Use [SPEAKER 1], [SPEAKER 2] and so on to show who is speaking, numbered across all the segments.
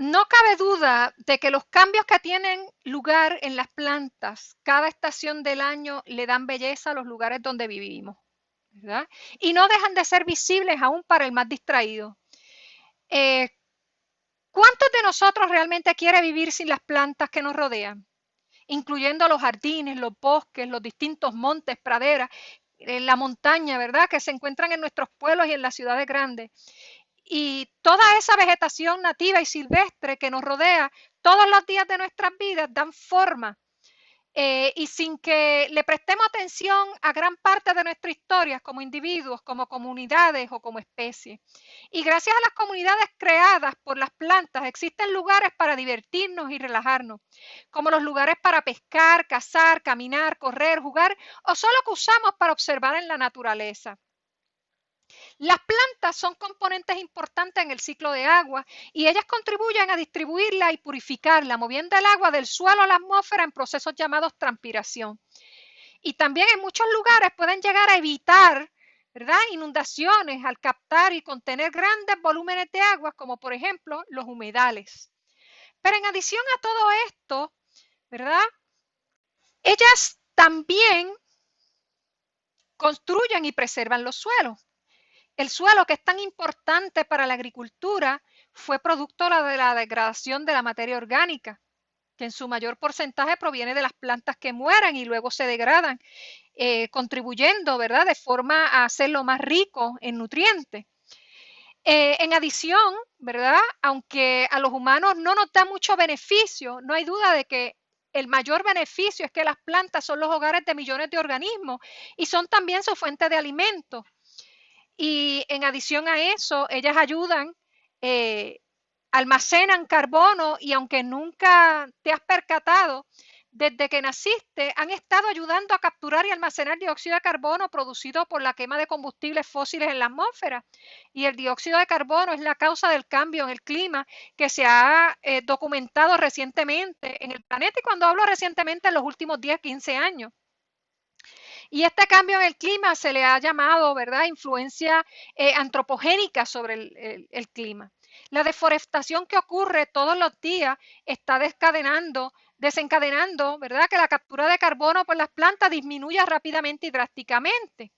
[SPEAKER 1] No cabe duda de que los cambios que tienen lugar en las plantas cada estación del año le dan belleza a los lugares donde vivimos, ¿verdad? Y no dejan de ser visibles aún para el más distraído. Eh, ¿Cuántos de nosotros realmente quiere vivir sin las plantas que nos rodean? Incluyendo los jardines, los bosques, los distintos montes, praderas, en la montaña, ¿verdad? Que se encuentran en nuestros pueblos y en las ciudades grandes. Y toda esa vegetación nativa y silvestre que nos rodea todos los días de nuestras vidas dan forma y sin que le prestemos atención a gran parte de nuestra historia como individuos, como comunidades o como especies. Y gracias a las comunidades creadas por las plantas existen lugares para divertirnos y relajarnos, como los lugares para pescar, cazar, caminar, correr, jugar o solo que usamos para observar en la naturaleza. Las plantas son componentes importantes en el ciclo de agua y ellas contribuyen a distribuirla y purificarla, moviendo el agua del suelo a la atmósfera en procesos llamados transpiración. Y también en muchos lugares pueden llegar a evitar, ¿verdad?, inundaciones al captar y contener grandes volúmenes de agua, como por ejemplo los humedales. Pero en adición a todo esto, ¿verdad?, ellas también construyen y preservan los suelos. El suelo, que es tan importante para la agricultura, fue producto de la degradación de la materia orgánica, que en su mayor porcentaje proviene de las plantas que mueren y luego se degradan, contribuyendo, ¿verdad?, de forma a hacerlo más rico en nutrientes. En adición, ¿verdad?, aunque a los humanos no nos da mucho beneficio, no hay duda de que el mayor beneficio es que las plantas son los hogares de millones de organismos y son también su fuente de alimento. Y en adición a eso, ellas ayudan, eh, almacenan carbono y aunque nunca te has percatado, desde que naciste han estado ayudando a capturar y almacenar dióxido de carbono producido por la quema de combustibles fósiles en la atmósfera. Y el dióxido de carbono es la causa del cambio en el clima que se ha documentado recientemente en el planeta y cuando hablo recientemente en los últimos 10, 15 años. Y este cambio en el clima se le ha llamado, ¿verdad?, influencia antropogénica sobre el clima. La deforestación que ocurre todos los días está desencadenando, ¿verdad?, que la captura de carbono por las plantas disminuya rápidamente y drásticamente.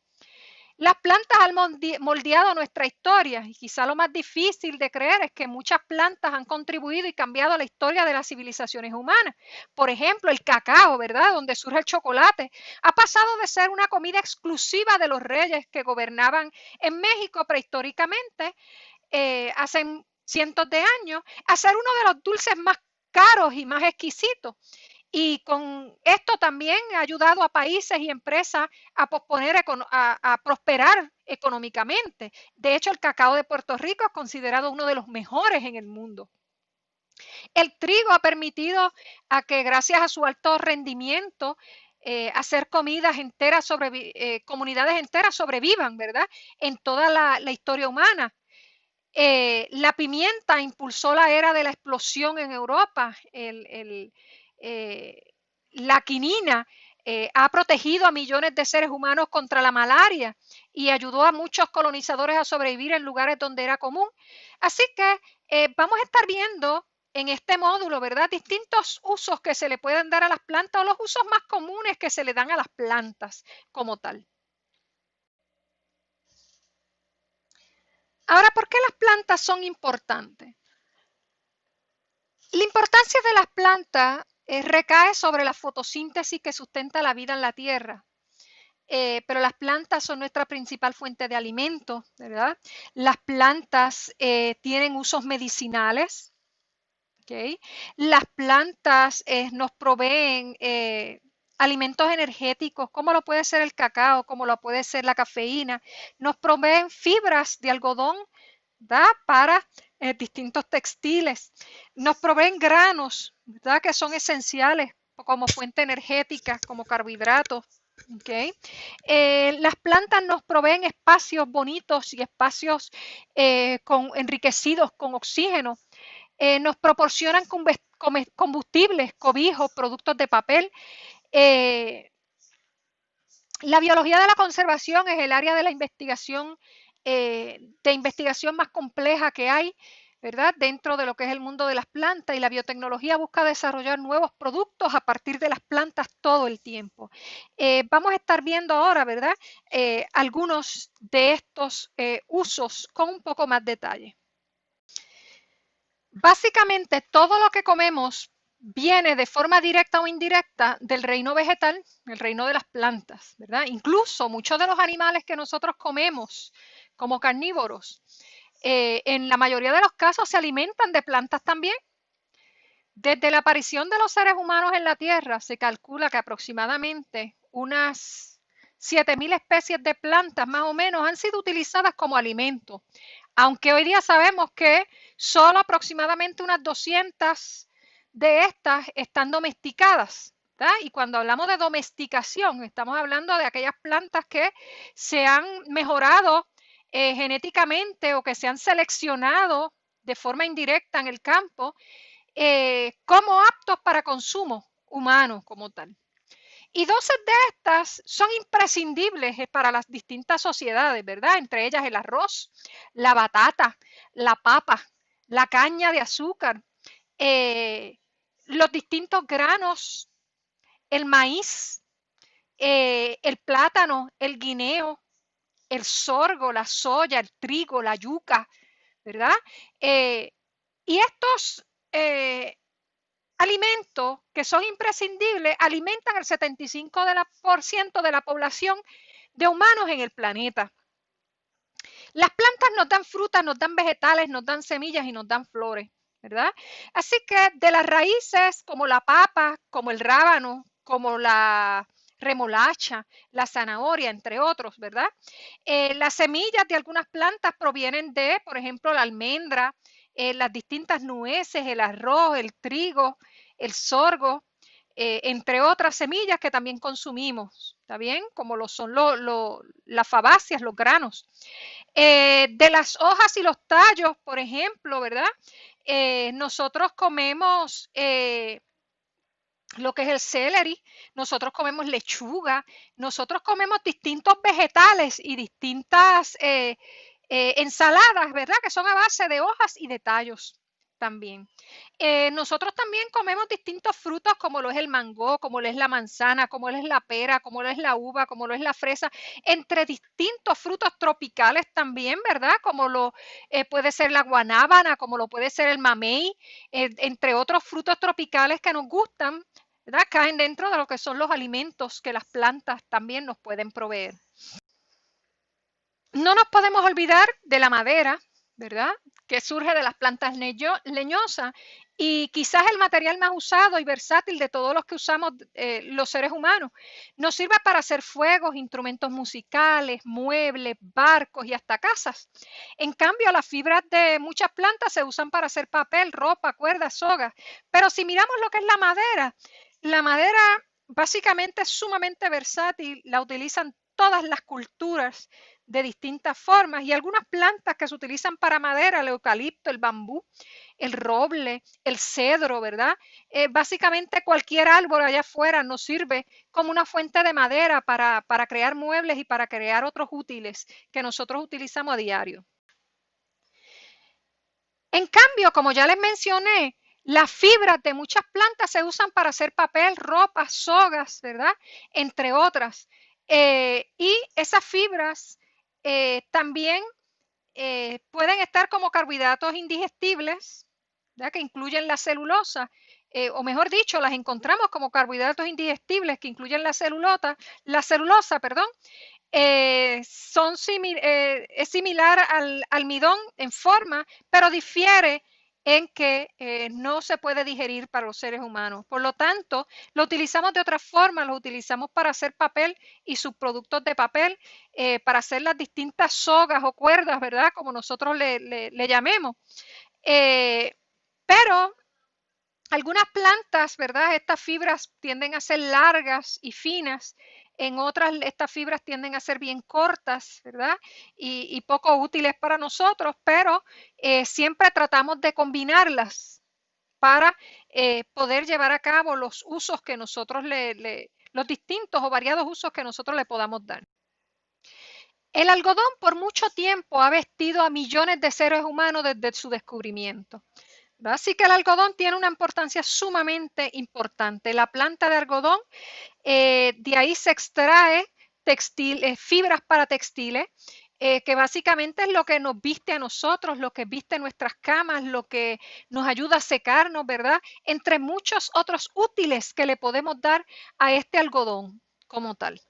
[SPEAKER 1] Las plantas han moldeado nuestra historia y quizá lo más difícil de creer es que muchas plantas han contribuido y cambiado la historia de las civilizaciones humanas. Por ejemplo, el cacao, ¿verdad?, donde surge el chocolate, ha pasado de ser una comida exclusiva de los reyes que gobernaban en México prehistóricamente, hace cientos de años, a ser uno de los dulces más caros y más exquisitos. Y con esto también ha ayudado a países y empresas a a prosperar económicamente. De hecho, el cacao de Puerto Rico es considerado uno de los mejores en el mundo. El trigo ha permitido a que gracias a su alto rendimiento, hacer comunidades enteras sobrevivan, ¿verdad?, en toda la historia humana. La pimienta impulsó la era de la explosión en Europa. La quinina ha protegido a millones de seres humanos contra la malaria y ayudó a muchos colonizadores a sobrevivir en lugares donde era común. Así que vamos a estar viendo en este módulo, ¿verdad?, distintos usos que se le pueden dar a las plantas o los usos más comunes que se le dan a las plantas como tal. Ahora, ¿por qué las plantas son importantes? La importancia de las plantas recae sobre la fotosíntesis que sustenta la vida en la tierra. Pero las plantas son nuestra principal fuente de alimento, ¿verdad? Las plantas tienen usos medicinales, ¿okay? Las plantas nos proveen alimentos energéticos, como lo puede ser el cacao, como lo puede ser la cafeína. Nos proveen fibras de algodón, ¿verdad?, para distintos textiles. Nos proveen granos, ¿verdad?, que son esenciales como fuente energética, como carbohidratos. ¿Okay? Las plantas nos proveen espacios bonitos y espacios enriquecidos con oxígeno. Nos proporcionan combustibles, cobijos, productos de papel. La biología de la conservación es el área de la investigación más compleja que hay, ¿verdad? Dentro de lo que es el mundo de las plantas, y la biotecnología busca desarrollar nuevos productos a partir de las plantas todo el tiempo. Vamos a estar viendo ahora, ¿verdad? Algunos de estos usos con un poco más detalle. Básicamente todo lo que comemos viene de forma directa o indirecta del reino vegetal, el reino de las plantas, ¿verdad? Incluso muchos de los animales que nosotros comemos como carnívoros, en la mayoría de los casos se alimentan de plantas también. Desde la aparición de los seres humanos en la Tierra, se calcula que aproximadamente unas 7.000 especies de plantas más o menos han sido utilizadas como alimento, aunque hoy día sabemos que solo aproximadamente unas 200 de estas están domesticadas, ¿verdad? Y cuando hablamos de domesticación, estamos hablando de aquellas plantas que se han mejorado genéticamente o que se han seleccionado de forma indirecta en el campo como aptos para consumo humano como tal. Y 12 de estas son imprescindibles para las distintas sociedades, ¿verdad? Entre ellas el arroz, la batata, la papa, la caña de azúcar, los distintos granos, el maíz, el plátano, el guineo, el sorgo, la soya, el trigo, la yuca, ¿verdad? Y estos alimentos que son imprescindibles alimentan el 75% de la población de humanos en el planeta. Las plantas nos dan frutas, nos dan vegetales, nos dan semillas y nos dan flores, ¿verdad? Así que de las raíces como la papa, como el rábano, como la remolacha, la zanahoria, entre otros, ¿verdad? Las semillas de algunas plantas provienen de, por ejemplo, la almendra, las distintas nueces, el arroz, el trigo, el sorgo, entre otras semillas que también consumimos, ¿está bien? Como lo son las fabáceas, los granos. De las hojas y los tallos, por ejemplo, ¿verdad? Nosotros comemos lo que es el celery, nosotros comemos lechuga, nosotros comemos distintos vegetales y distintas ensaladas, ¿verdad? Que son a base de hojas y de tallos también. Nosotros también comemos distintos frutos como lo es el mango, como lo es la manzana, como lo es la pera, como lo es la uva, como lo es la fresa, entre distintos frutos tropicales también, ¿verdad? Como lo puede ser la guanábana, como lo puede ser el mamey, entre otros frutos tropicales que nos gustan, ¿verdad? Caen dentro de lo que son los alimentos que las plantas también nos pueden proveer. No nos podemos olvidar de la madera, ¿verdad? Que surge de las plantas leñosas y quizás el material más usado y versátil de todos los que usamos los seres humanos. Nos sirve para hacer fuegos, instrumentos musicales, muebles, barcos y hasta casas. En cambio, las fibras de muchas plantas se usan para hacer papel, ropa, cuerdas, sogas. Pero si miramos lo que es la madera básicamente es sumamente versátil, la utilizan todas las culturas de distintas formas y algunas plantas que se utilizan para madera, el eucalipto, el bambú, el roble, el cedro, ¿verdad? Básicamente cualquier árbol allá afuera nos sirve como una fuente de madera para crear muebles y para crear otros útiles que nosotros utilizamos a diario. En cambio, como ya les mencioné, las fibras de muchas plantas se usan para hacer papel, ropa, sogas, ¿verdad? Entre otras. Y esas fibras también pueden estar como carbohidratos indigestibles, ¿verdad? Que incluyen la celulosa, o mejor dicho, las encontramos como carbohidratos indigestibles que incluyen la celulosa, perdón. Es similar al almidón en forma, pero difiere en que no se puede digerir para los seres humanos. Por lo tanto, lo utilizamos de otra forma, lo utilizamos para hacer papel y subproductos de papel, para hacer las distintas sogas o cuerdas, ¿verdad? Como nosotros le llamemos. Pero algunas plantas, ¿verdad? Estas fibras tienden a ser largas y finas. En otras, estas fibras tienden a ser bien cortas, ¿verdad? Y poco útiles para nosotros, pero siempre tratamos de combinarlas para poder llevar a cabo los usos que nosotros los distintos o variados usos que nosotros le podamos dar. El algodón por mucho tiempo ha vestido a millones de seres humanos desde su descubrimiento. Así que el algodón tiene una importancia sumamente importante. La planta de algodón, de ahí se extrae fibras para textiles, que básicamente es lo que nos viste a nosotros, lo que viste nuestras camas, lo que nos ayuda a secarnos, ¿verdad? Entre muchos otros útiles que le podemos dar a este algodón como tal.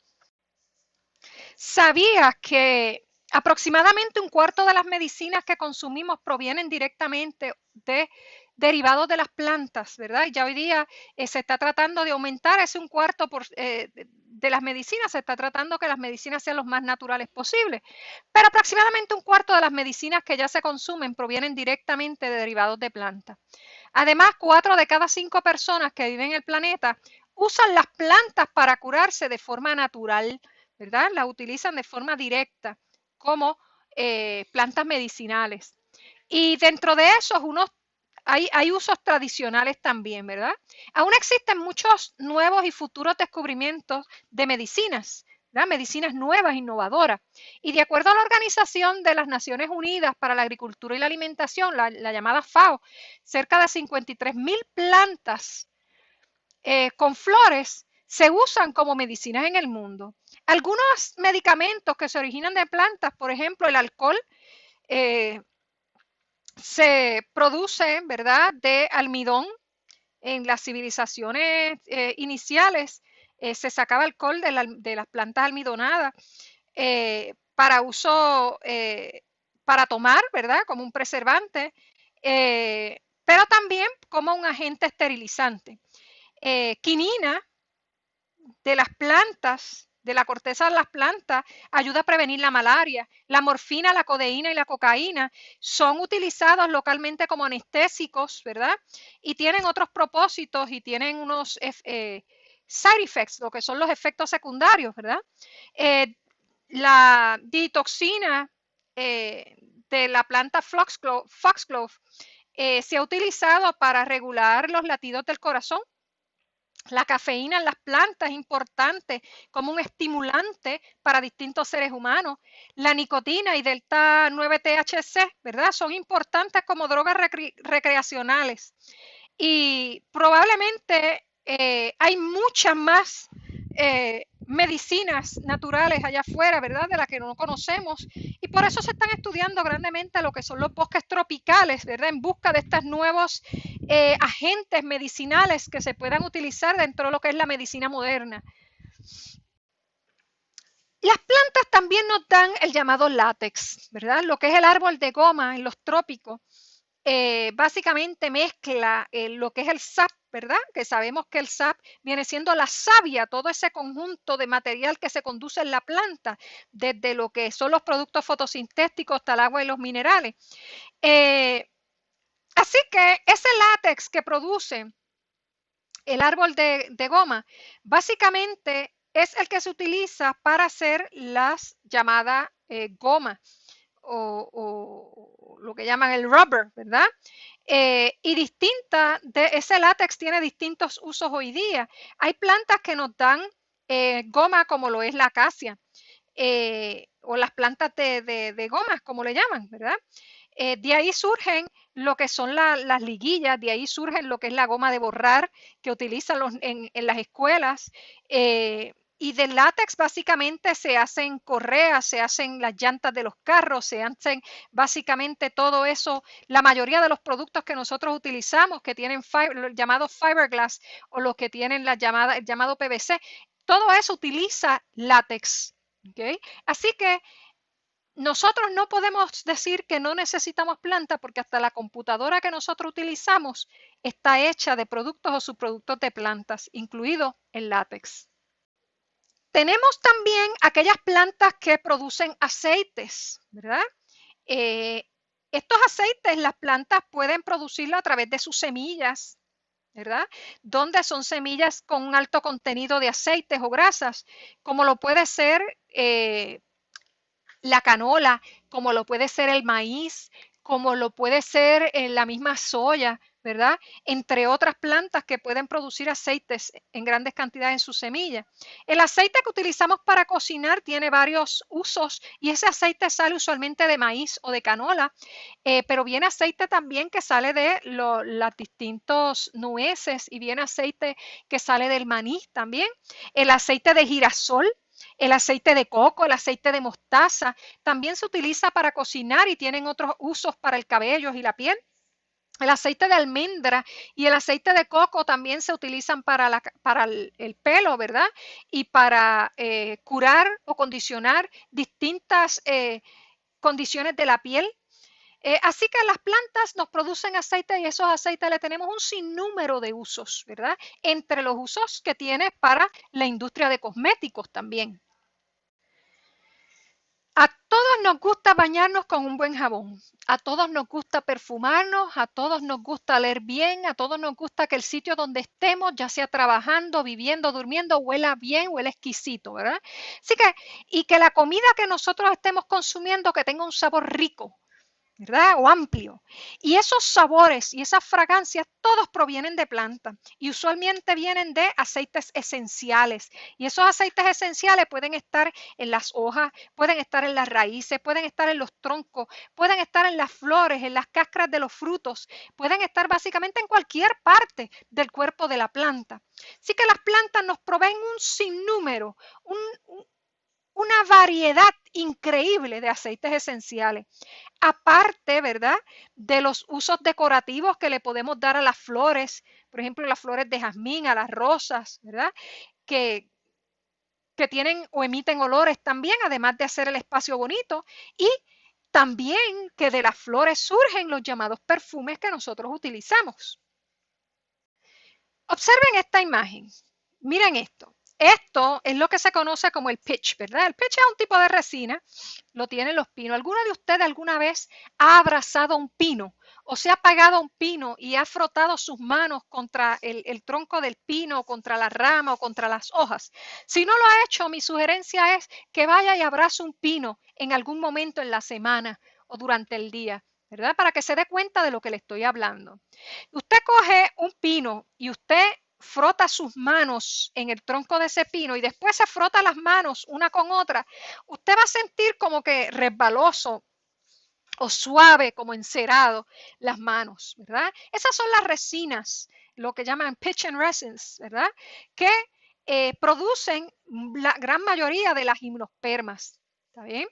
[SPEAKER 1] ¿Sabías que aproximadamente un cuarto de las medicinas que consumimos provienen directamente de derivados de las plantas, ¿verdad? Y ya hoy día se está tratando de aumentar ese un cuarto de las medicinas, se está tratando que las medicinas sean los más naturales posibles, pero aproximadamente un cuarto de las medicinas que ya se consumen provienen directamente de derivados de plantas. Además, 4 de cada 5 personas que viven en el planeta usan las plantas para curarse de forma natural, ¿verdad? Las utilizan de forma directa como plantas medicinales. Y dentro de esos, hay usos tradicionales también, ¿verdad? Aún existen muchos nuevos y futuros descubrimientos de medicinas, ¿verdad? Medicinas nuevas, innovadoras. Y de acuerdo a la Organización de las Naciones Unidas para la Agricultura y la Alimentación, la llamada FAO, cerca de 53.000 plantas con flores se usan como medicinas en el mundo. Algunos medicamentos que se originan de plantas, por ejemplo, el alcohol, se produce, ¿verdad?, de almidón. En las civilizaciones iniciales se sacaba alcohol de las plantas almidonadas para uso, para tomar, ¿verdad?, como un preservante, pero también como un agente esterilizante. Quinina de las plantas, de la corteza de las plantas, ayuda a prevenir la malaria. La morfina, la codeína y la cocaína son utilizados localmente como anestésicos, ¿verdad? Y tienen otros propósitos y tienen unos side effects, lo que son los efectos secundarios, ¿verdad? La ditoxina de la planta foxglove se ha utilizado para regular los latidos del corazón. La cafeína en las plantas es importante como un estimulante para distintos seres humanos. La nicotina y delta 9-THC, ¿verdad? Son importantes como drogas recreacionales. Y probablemente hay muchas más medicinas naturales allá afuera, ¿verdad? De las que no conocemos. Y por eso se están estudiando grandemente lo que son los bosques tropicales, ¿verdad? En busca de estos nuevos agentes medicinales que se puedan utilizar dentro de lo que es la medicina moderna. Las plantas también nos dan el llamado látex, ¿verdad? Lo que es el árbol de goma en los trópicos. Básicamente mezcla lo que es el sap, ¿verdad? Que sabemos que el sap viene siendo la savia, todo ese conjunto de material que se conduce en la planta, desde lo que son los productos fotosintéticos hasta el agua y los minerales. Así que ese látex que produce el árbol de goma, básicamente es el que se utiliza para hacer las llamadas gomas o lo que llaman el rubber, ¿verdad? Y distinta de ese látex tiene distintos usos hoy día. Hay plantas que nos dan goma como lo es la acacia o las plantas de gomas, como le llaman, ¿verdad? De ahí surgen lo que son las liguillas, de ahí surgen lo que es la goma de borrar que utilizan en las escuelas. Y del látex básicamente se hacen correas, se hacen las llantas de los carros, se hacen básicamente todo eso. La mayoría de los productos que nosotros utilizamos que tienen los llamados fiberglass o los que tienen el llamado PVC, todo eso utiliza látex. ¿Okay? Así que nosotros no podemos decir que no necesitamos planta porque hasta la computadora que nosotros utilizamos está hecha de productos o subproductos de plantas, incluido el látex. Tenemos también aquellas plantas que producen aceites, ¿verdad? Estos aceites las plantas pueden producirlo a través de sus semillas, ¿verdad? Donde son semillas con un alto contenido de aceites o grasas, como lo puede ser la canola, como lo puede ser el maíz, como lo puede ser la misma soya, ¿verdad? Entre otras plantas que pueden producir aceites en grandes cantidades en sus semillas. El aceite que utilizamos para cocinar tiene varios usos y ese aceite sale usualmente de maíz o de canola, pero viene aceite también que sale de las distintos nueces y viene aceite que sale del maní también. El aceite de girasol, el aceite de coco, el aceite de mostaza, también se utiliza para cocinar y tienen otros usos para el cabello y la piel. El aceite de almendra y el aceite de coco también se utilizan para el pelo, ¿verdad? Y para curar o condicionar distintas condiciones de la piel. Así que las plantas nos producen aceite y esos aceites le tenemos un sinnúmero de usos, ¿verdad? Entre los usos que tiene para la industria de cosméticos también. A todos nos gusta bañarnos con un buen jabón, a todos nos gusta perfumarnos, a todos nos gusta oler bien, a todos nos gusta que el sitio donde estemos, ya sea trabajando, viviendo, durmiendo, huela bien, huela exquisito, ¿verdad? Así que, y que la comida que nosotros estemos consumiendo que tenga un sabor rico, ¿verdad? O amplio. Y esos sabores y esas fragancias todos provienen de plantas y usualmente vienen de aceites esenciales. Y esos aceites esenciales pueden estar en las hojas, pueden estar en las raíces, pueden estar en los troncos, pueden estar en las flores, en las cáscaras de los frutos, pueden estar básicamente en cualquier parte del cuerpo de la planta. Así que las plantas nos proveen un sinnúmero, una variedad increíble de aceites esenciales. Aparte, ¿verdad? De los usos decorativos que le podemos dar a las flores, por ejemplo, las flores de jazmín, a las rosas, ¿verdad? Que, que tienen o emiten olores también, además de hacer el espacio bonito. Y también que de las flores surgen los llamados perfumes que nosotros utilizamos. Observen esta imagen. Miren esto. Esto es lo que se conoce como el pitch, ¿verdad? El pitch es un tipo de resina, lo tienen los pinos. ¿Alguno de ustedes alguna vez ha abrazado un pino o se ha pegado a un pino y ha frotado sus manos contra el tronco del pino, contra la rama o contra las hojas? Si no lo ha hecho, mi sugerencia es que vaya y abrace un pino en algún momento en la semana o durante el día, ¿verdad? Para que se dé cuenta de lo que le estoy hablando. Usted coge un pino y usted frota sus manos en el tronco de ese pino y después se frota las manos una con otra, usted va a sentir como que resbaloso o suave, como encerado las manos, ¿verdad? Esas son las resinas, lo que llaman pitch and resins, ¿verdad? Que producen la gran mayoría de las gimnospermas, ¿está bien?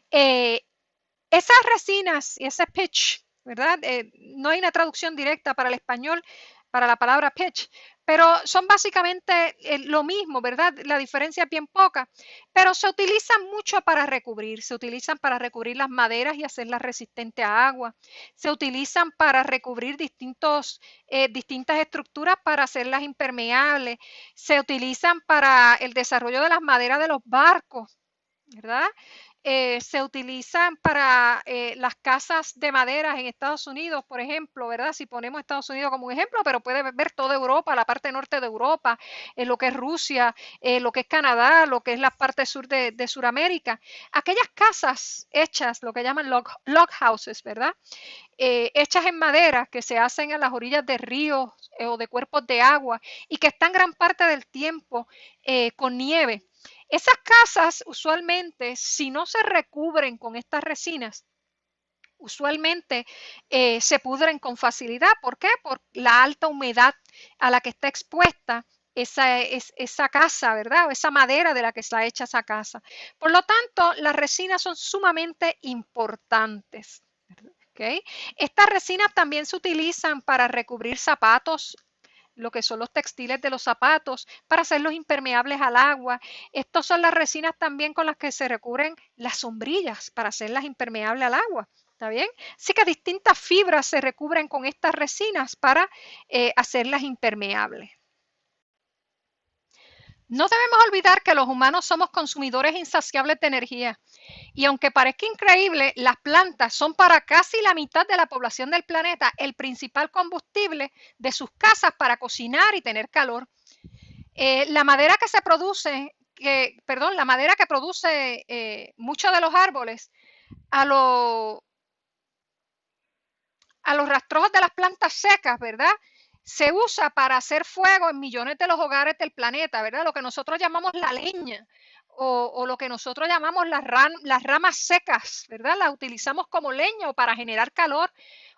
[SPEAKER 1] Esas resinas y ese pitch, ¿verdad? No hay una traducción directa para el español para la palabra pitch, pero son básicamente lo mismo, ¿verdad? La diferencia es bien poca, pero se utilizan mucho para recubrir, se utilizan para recubrir las maderas y hacerlas resistentes a agua, se utilizan para recubrir distintas estructuras para hacerlas impermeables, se utilizan para el desarrollo de las maderas de los barcos, ¿verdad? Se utilizan para las casas de madera en Estados Unidos, por ejemplo, ¿verdad? Si ponemos Estados Unidos como un ejemplo, pero puede ver toda Europa, la parte norte de Europa, lo que es Rusia, lo que es Canadá, lo que es la parte sur de Sudamérica. Aquellas casas hechas, lo que llaman log houses, ¿verdad? Hechas en madera que se hacen en las orillas de ríos o de cuerpos de agua y que están gran parte del tiempo con nieve. Esas casas usualmente, si no se recubren con estas resinas, usualmente se pudren con facilidad. ¿Por qué? Por la alta humedad a la que está expuesta esa casa, ¿verdad? O esa madera de la que está hecha esa casa. Por lo tanto, las resinas son sumamente importantes. ¿Okay? Estas resinas también se utilizan para recubrir zapatos, lo que son los textiles de los zapatos, para hacerlos impermeables al agua. Estas son las resinas también con las que se recubren las sombrillas, para hacerlas impermeables al agua. ¿Está bien? Así que distintas fibras se recubren con estas resinas para hacerlas impermeables. No debemos olvidar que los humanos somos consumidores insaciables de energía. Y aunque parezca increíble, las plantas son para casi la mitad de la población del planeta el principal combustible de sus casas para cocinar y tener calor. La madera que produce muchos de los árboles, a lo a los rastrojos de las plantas secas, ¿verdad? Se usa para hacer fuego en millones de los hogares del planeta, ¿verdad? Lo que nosotros llamamos la leña o lo que nosotros llamamos las ramas secas, ¿verdad? Las utilizamos como leña o para generar calor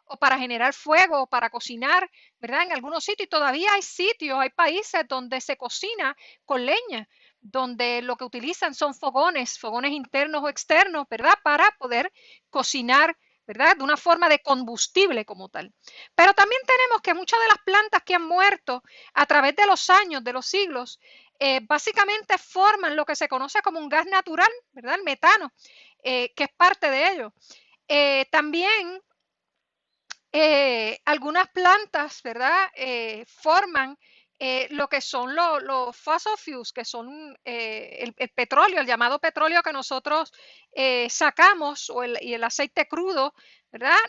[SPEAKER 1] o para generar fuego o para cocinar, ¿verdad? En algunos sitios, y todavía hay sitios, hay países donde se cocina con leña, donde lo que utilizan son fogones internos o externos, ¿verdad? Para poder cocinar, ¿verdad? De una forma de combustible como tal. Pero también tenemos que muchas de las plantas que han muerto a través de los años, de los siglos, básicamente forman lo que se conoce como un gas natural, ¿verdad? El metano, que es parte de ello. También algunas plantas, ¿verdad? Forman lo que son los fossil fuels, que son el petróleo, el llamado petróleo que nosotros sacamos, y el aceite crudo, ¿verdad?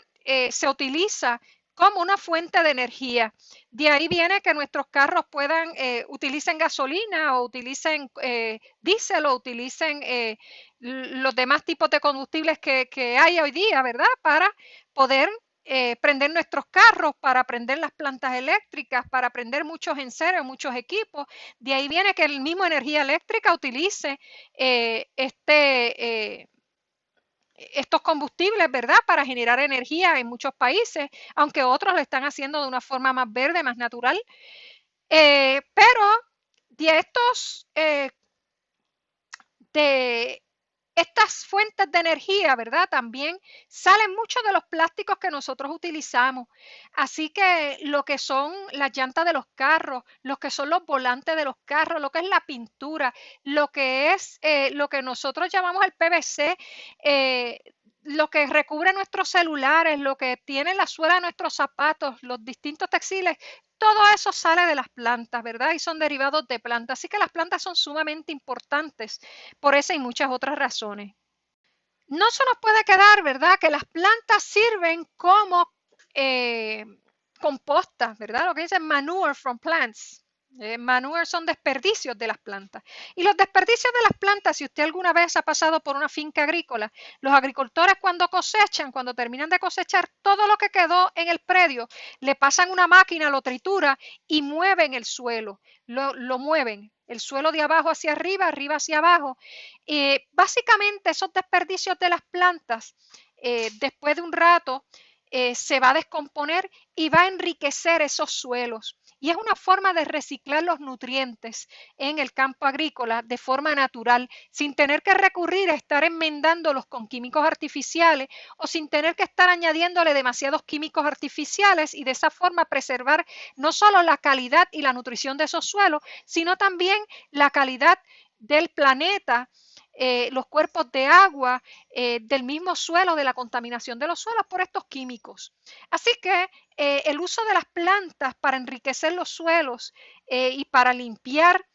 [SPEAKER 1] Se utiliza como una fuente de energía. De ahí viene que nuestros carros utilicen gasolina o utilicen diésel o utilicen los demás tipos de combustibles que hay hoy día, ¿verdad? Para poder prender nuestros carros, para prender las plantas eléctricas, para prender muchos enseres, muchos equipos. De ahí viene que el mismo energía eléctrica utilice estos combustibles, ¿verdad? Para generar energía en muchos países, aunque otros lo están haciendo de una forma más verde, más natural. Pero de estas fuentes de energía, ¿verdad? También salen muchos de los plásticos que nosotros utilizamos. Así que lo que son las llantas de los carros, lo que son los volantes de los carros, lo que es la pintura, lo que es lo que nosotros llamamos el PVC, lo que recubre nuestros celulares, lo que tiene la suela de nuestros zapatos, los distintos textiles, todo eso sale de las plantas, ¿verdad? Y son derivados de plantas. Así que las plantas son sumamente importantes por esa y muchas otras razones. No se nos puede quedar, ¿verdad? Que las plantas sirven como composta, ¿verdad? Lo que dicen manure from plants. Manure son desperdicios de las plantas. Y los desperdicios de las plantas, si usted alguna vez ha pasado por una finca agrícola, los agricultores cuando cosechan, cuando terminan de cosechar, todo lo que quedó en el predio, le pasan una máquina, lo tritura y mueven el suelo, lo mueven, el suelo de abajo hacia arriba, arriba hacia abajo. Básicamente esos desperdicios de las plantas, después de un rato, se va a descomponer y va a enriquecer esos suelos. Y es una forma de reciclar los nutrientes en el campo agrícola de forma natural, sin tener que recurrir a estar enmendándolos con químicos artificiales o sin tener que estar añadiéndole demasiados químicos artificiales y de esa forma preservar no solo la calidad y la nutrición de esos suelos, sino también la calidad del planeta, los cuerpos de agua, del mismo suelo, de la contaminación de los suelos por estos químicos. Así que el uso de las plantas para enriquecer los suelos y para limpiar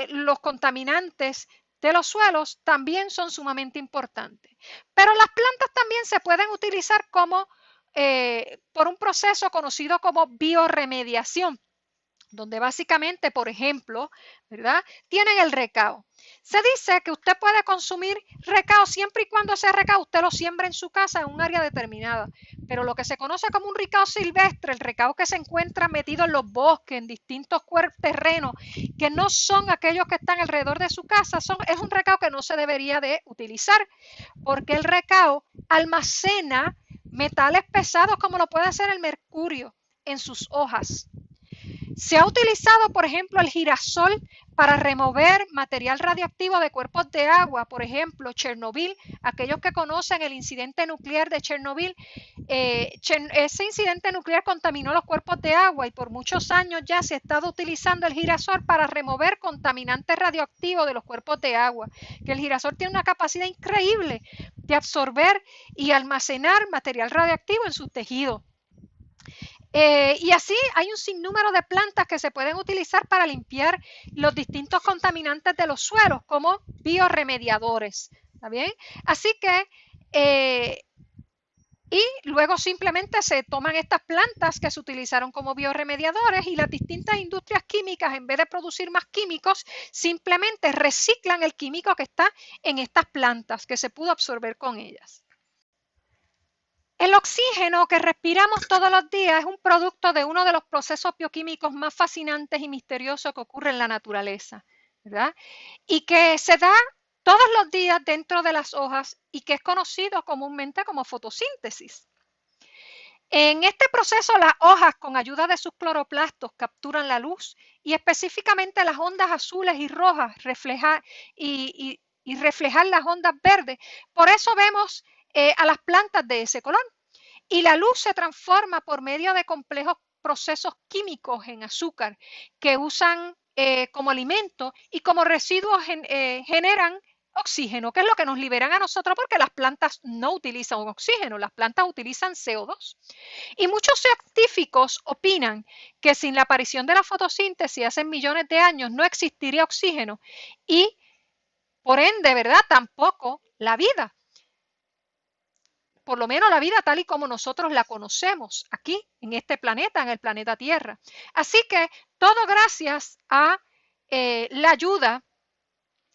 [SPEAKER 1] los contaminantes de los suelos también son sumamente importantes. Pero las plantas también se pueden utilizar como por un proceso conocido como bioremediación, donde básicamente, por ejemplo, ¿verdad? Tienen el recao. Se dice que usted puede consumir recao siempre y cuando ese recao usted lo siembre en su casa en un área determinada. Pero lo que se conoce como un recao silvestre, el recao que se encuentra metido en los bosques, en distintos terrenos, que no son aquellos que están alrededor de su casa, es un recao que no se debería de utilizar, porque el recao almacena metales pesados como lo puede hacer el mercurio en sus hojas. Se ha utilizado, por ejemplo, el girasol para remover material radioactivo de cuerpos de agua, por ejemplo, Chernobyl. Aquellos que conocen el incidente nuclear de Chernobyl, ese incidente nuclear contaminó los cuerpos de agua y por muchos años ya se ha estado utilizando el girasol para remover contaminantes radioactivos de los cuerpos de agua, que el girasol tiene una capacidad increíble de absorber y almacenar material radioactivo en sus tejidos. Y así hay un sinnúmero de plantas que se pueden utilizar para limpiar los distintos contaminantes de los suelos como bioremediadores. ¿Está bien? Así que, y luego simplemente se toman estas plantas que se utilizaron como bioremediadores y las distintas industrias químicas, en vez de producir más químicos, simplemente reciclan el químico que está en estas plantas que se pudo absorber con ellas. El oxígeno que respiramos todos los días es un producto de uno de los procesos bioquímicos más fascinantes y misteriosos que ocurre en la naturaleza, ¿verdad? Y que se da todos los días dentro de las hojas y que es conocido comúnmente como fotosíntesis. En este proceso, las hojas, con ayuda de sus cloroplastos, capturan la luz y específicamente las ondas azules y rojas y reflejar las ondas verdes. Por eso vemos a las plantas de ese color. Y la luz se transforma por medio de complejos procesos químicos en azúcar que usan como alimento y como residuos generan oxígeno, que es lo que nos liberan a nosotros porque las plantas no utilizan oxígeno, las plantas utilizan CO2. Y muchos científicos opinan que sin la aparición de la fotosíntesis hace millones de años no existiría oxígeno y por ende, ¿verdad? Tampoco la vida. Por lo menos la vida tal y como nosotros la conocemos aquí, en este planeta, en el planeta Tierra. Así que todo gracias a la ayuda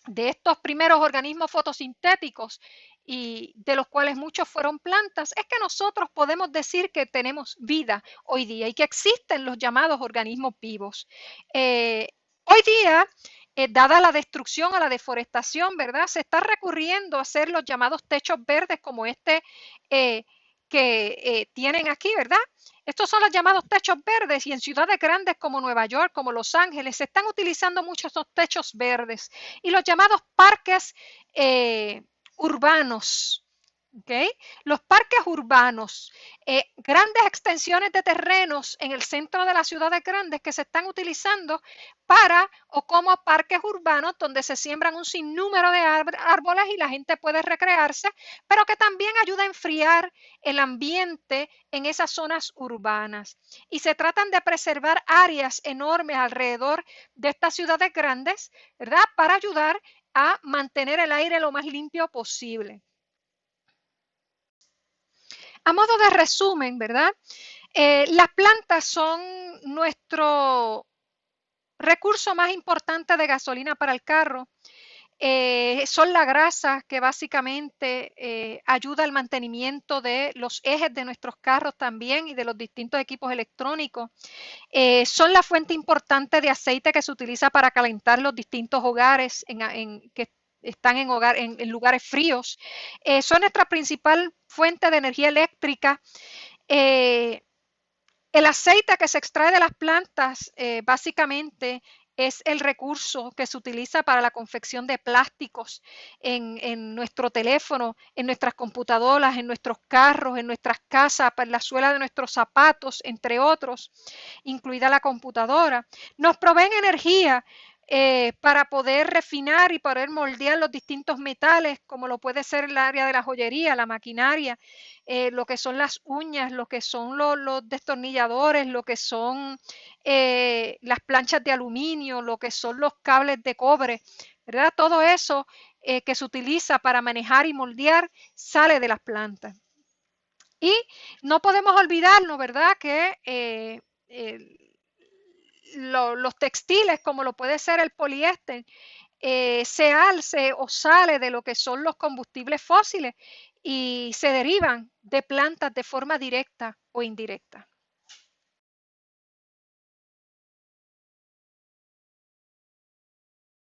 [SPEAKER 1] de estos primeros organismos fotosintéticos y de los cuales muchos fueron plantas, es que nosotros podemos decir que tenemos vida hoy día y que existen los llamados organismos vivos. Hoy día, dada la destrucción a la deforestación, ¿verdad? Se está recurriendo a hacer los llamados techos verdes como este que tienen aquí, ¿verdad? Estos son los llamados techos verdes y en ciudades grandes como Nueva York, como Los Ángeles, se están utilizando mucho estos techos verdes y los llamados parques urbanos. ¿Okay? Los parques urbanos, grandes extensiones de terrenos en el centro de las ciudades grandes que se están utilizando para o como parques urbanos donde se siembran un sinnúmero de árboles y la gente puede recrearse, pero que también ayuda a enfriar el ambiente en esas zonas urbanas. Y se tratan de preservar áreas enormes alrededor de estas ciudades grandes, ¿verdad? Para ayudar a mantener el aire lo más limpio posible. A modo de resumen, ¿verdad? Las plantas son nuestro recurso más importante de gasolina para el carro. Son la grasa que básicamente ayuda al mantenimiento de los ejes de nuestros carros también y de los distintos equipos electrónicos. Son la fuente importante de aceite que se utiliza para calentar los distintos hogares que están en lugares fríos. Son nuestra principal fuente de energía eléctrica. El aceite que se extrae de las plantas básicamente es el recurso que se utiliza para la confección de plásticos en nuestro teléfono, en nuestras computadoras, en nuestros carros, en nuestras casas, para la suela de nuestros zapatos, entre otros, incluida la computadora. Nos proveen energía para poder refinar y poder moldear los distintos metales, como lo puede ser el área de la joyería, la maquinaria, lo que son las uñas, lo que son los destornilladores, lo que son las planchas de aluminio, lo que son los cables de cobre, ¿verdad? Todo eso que se utiliza para manejar y moldear sale de las plantas. Y no podemos olvidarnos, ¿verdad?, que los textiles, como lo puede ser el poliéster, se alce o sale de lo que son los combustibles fósiles y se derivan de plantas de forma directa o indirecta.